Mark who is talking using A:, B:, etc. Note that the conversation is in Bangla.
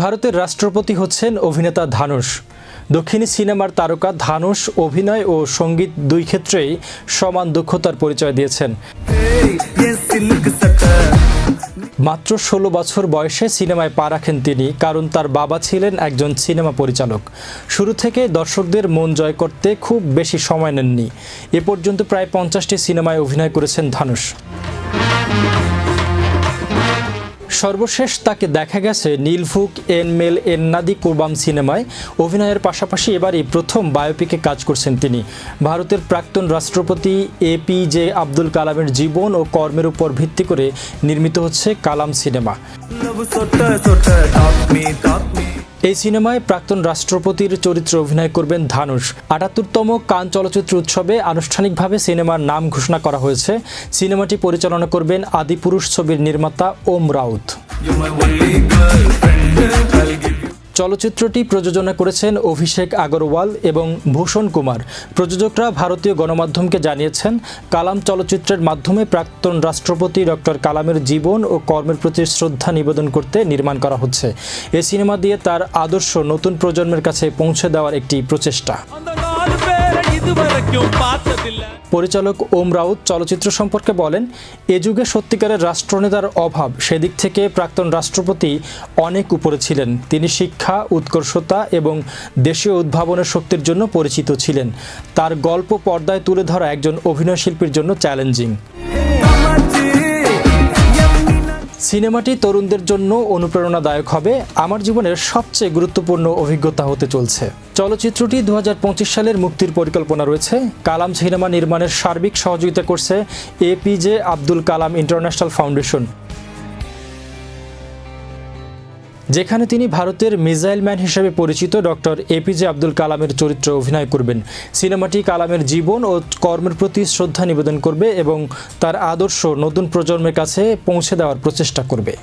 A: ভারতের রাষ্ট্রপতি হচ্ছেন অভিনেতা ধানুষ। দক্ষিণী সিনেমার তারকা ধানুষ অভিনয় ও সঙ্গীত দুই ক্ষেত্রেই সমান দক্ষতার পরিচয় দিয়েছেন। মাত্র ১৬ বছর বয়সে সিনেমায় পা রাখেন তিনি, কারণ তার বাবা ছিলেন একজন সিনেমা পরিচালক। শুরু থেকে দর্শকদের মন জয় করতে খুব বেশি সময় নেননি। এ পর্যন্ত প্রায় ৫০টি সিনেমায় অভিনয় করেছেন ধানুষ। সর্বশেষ তাকে দেখা গেছে নীলভুক এনমেল এন্নাদি কুরবাম সিনেমায়। অভিনয়ের পাশাপাশি এবারই প্রথম বায়োপিকে কাজ করছেন তিনি। ভারতের প্রাক্তন রাষ্ট্রপতি এপিজে আব্দুল কালামের জীবন ও কর্মের উপর ভিত্তি করে নির্মিত হচ্ছে কালাম সিনেমা। এই সিনেমায় প্রাক্তন রাষ্ট্রপতির চরিত্রে অভিনয় করবেন ধানুষ। ৭৮তম কান চলচ্চিত্র উৎসবে আনুষ্ঠানিকভাবে সিনেমার নাম ঘোষণা করা হয়েছে। সিনেমাটি পরিচালনা করবেন আদিপুরুষ ছবির নির্মাতা ওম রাউত। চলচ্চিত্রটি প্রযোজনা করেছেন অভিষেক আগরওয়াল এবং ভূষণ কুমার। প্রযোজকরা ভারতীয় গণমাধ্যমকে জানিয়েছেন, কালাম চলচ্চিত্রের মাধ্যমে প্রাক্তন রাষ্ট্রপতি ডক্টর কালামের জীবন ও কর্মের প্রতি শ্রদ্ধা নিবেদন করতে নির্মাণ করা হচ্ছে। এই সিনেমা দিয়ে তার আদর্শ নতুন প্রজন্মের কাছে পৌঁছে দেওয়ার একটি প্রচেষ্টা। পরিচালক ওম রাউত চলচ্চিত্র সম্পর্কে বলেন, এ যুগে সত্যিকারের রাষ্ট্রনেতার অভাব। সেদিক থেকে প্রাক্তন রাষ্ট্রপতি অনেক উপরে ছিলেন। তিনি শিক্ষা, উৎকর্ষতা এবং দেশীয় উদ্ভাবনের শক্তির জন্য পরিচিত ছিলেন। তার গল্প পর্দায় তুলে ধরা একজন অভিনয়শিল্পীর জন্য চ্যালেঞ্জিং। সিনেমাটি তরুণদের জন্য অনুপ্রেরণাদায়ক হবে। আমার জীবনের সবচেয়ে গুরুত্বপূর্ণ অভিজ্ঞতা হতে চলছে। চলচ্চিত্রটি ২০২৫ সালের মুক্তির পরিকল্পনা রয়েছে। কালাম সিনেমা নির্মাণের সার্বিক সহযোগিতা করছে APJ Abdul Kalam international foundation, যেখানে তিনি ভারতের মিসাইল ম্যান হিসেবে পরিচিত ডক্টর এপিজে আব্দুল কালামের চরিত্রে অভিনয় করবেন। সিনেমাটি কালামের জীবন ও কর্মের প্রতি শ্রদ্ধা নিবেদন করবে এবং তার আদর্শ নতুন প্রজন্মের কাছে পৌঁছে দেওয়ার প্রচেষ্টা করবে।